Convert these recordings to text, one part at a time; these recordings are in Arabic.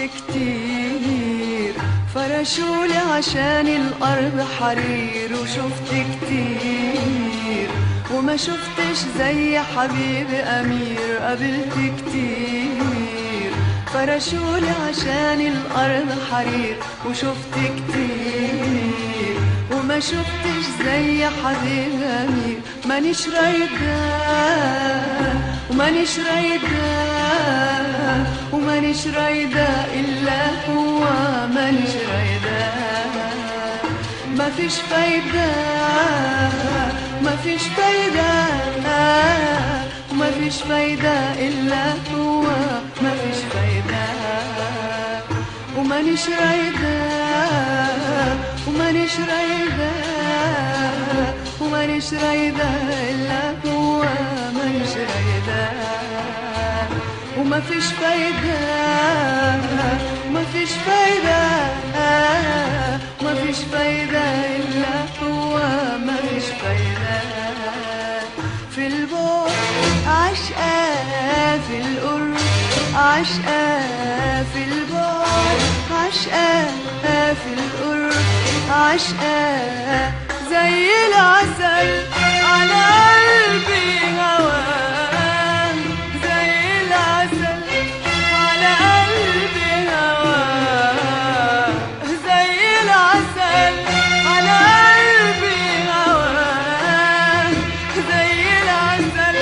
كتير فرشولي عشان الأرض حرير، وشفت كتير وما شفتش زي حبيبي أمير. قابلت كتير فرشولي عشان الأرض حرير، وشفت كتير وما شفتش زي حبيبي أمير. مانيش رايدة ومانيش رايدة ومانيش رايدة إلا هو، مانيش رايدة. مفيش فايدة مفيش فايدة مفيش فايدة إلا هو، مفيش فايدة. ومانيش رايدة ومانيش رايدة ومانيش رايدة إلا هو، مانيش رايدة. ومفيش فايدة مفيش فايدة مفيش فايدة إلا هو، مفيش فايدة. في البعد عشقة، في القرب عشقة، في البعد عشقة، في القرب عشقة. زي العسل على قلبي هواه، زي العسل على قلبي هواه، زي العسل على قلبي هواه، زي العسل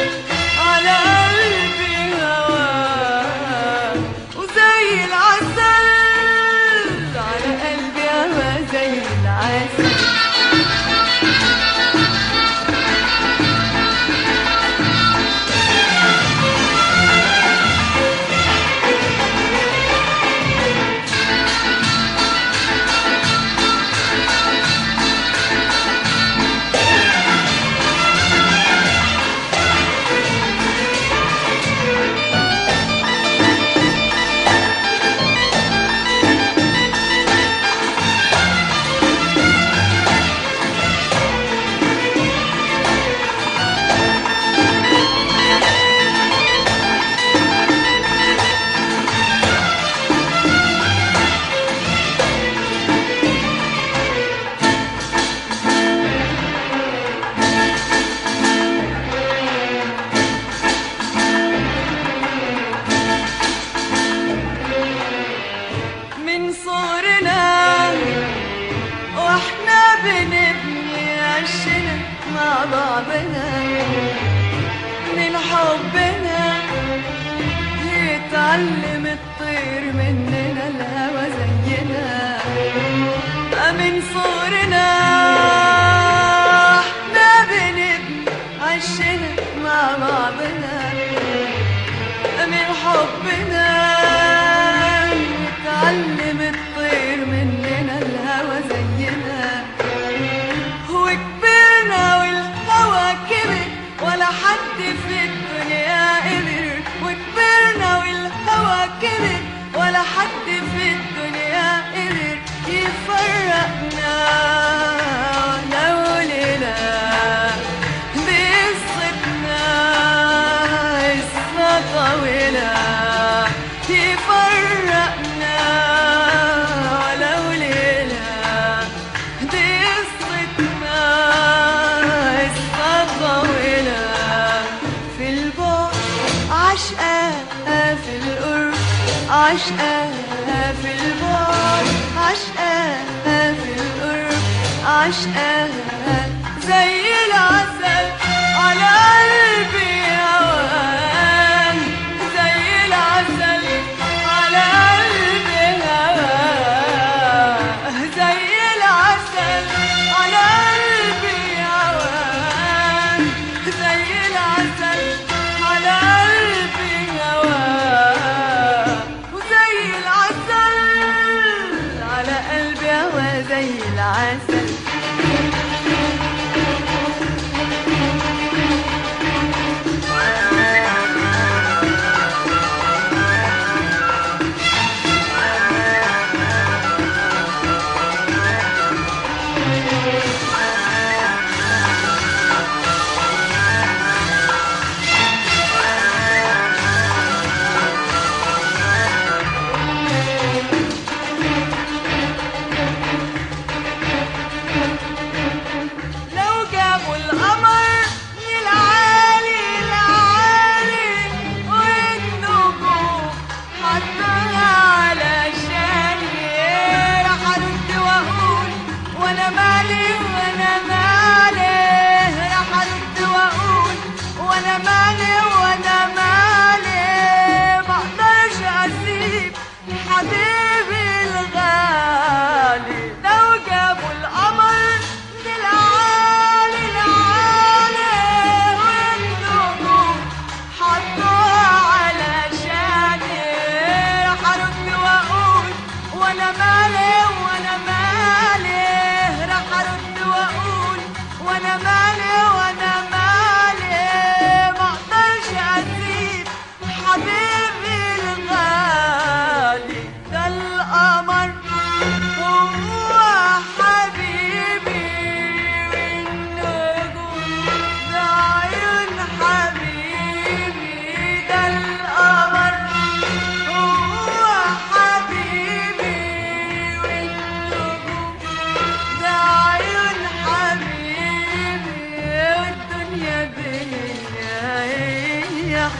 على قلبي هواه، وزي العسل على قلبي هواه، زي العسل. من صغرنا واحنا بنبني عشنا مع بعضنا، من حبنا يتعلم الطير مننا الهوى زينا. من صغرنا احنا بنبني عشنا مع بعضنا، من حبنا يتعلم الطير مننا الهوى زينا. وكبرنا والهوى كبر ولا حد في الدنيا قدر، وكبرنا والهوى كبر ولا حد في الدنيا قدر يفرقنا. لولا بقصتنا قصة طويلة يفرقنا، ولو ليلة دي قصتنا قصة طويلة. في البعد عشقة، في القرب عشقة، في البعد عشقة، في القرب عشقة. زي العسل على قلبي هواه، زي العسل على قلبي هواه، زي العسل على قلبي هواه، زي العسل على قلبي هواه، وزي العسل على قلبي هواه، زي العسل.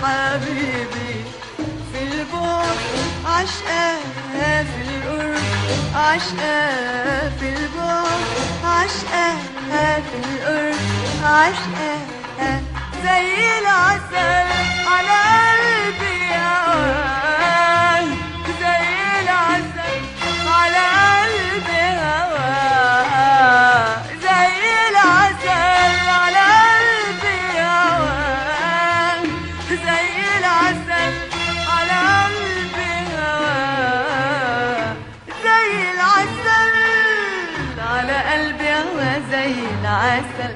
حبيبي في البعد عشقها في القرب عشقها في البعد عشقها في القرب عشقها زي العسل على قلبي هواك زي العسل على قلبي هواك زي العسل على قلبي هواك زي العسل على قلبي هواك زي العسل على قلبي هواك زي العسل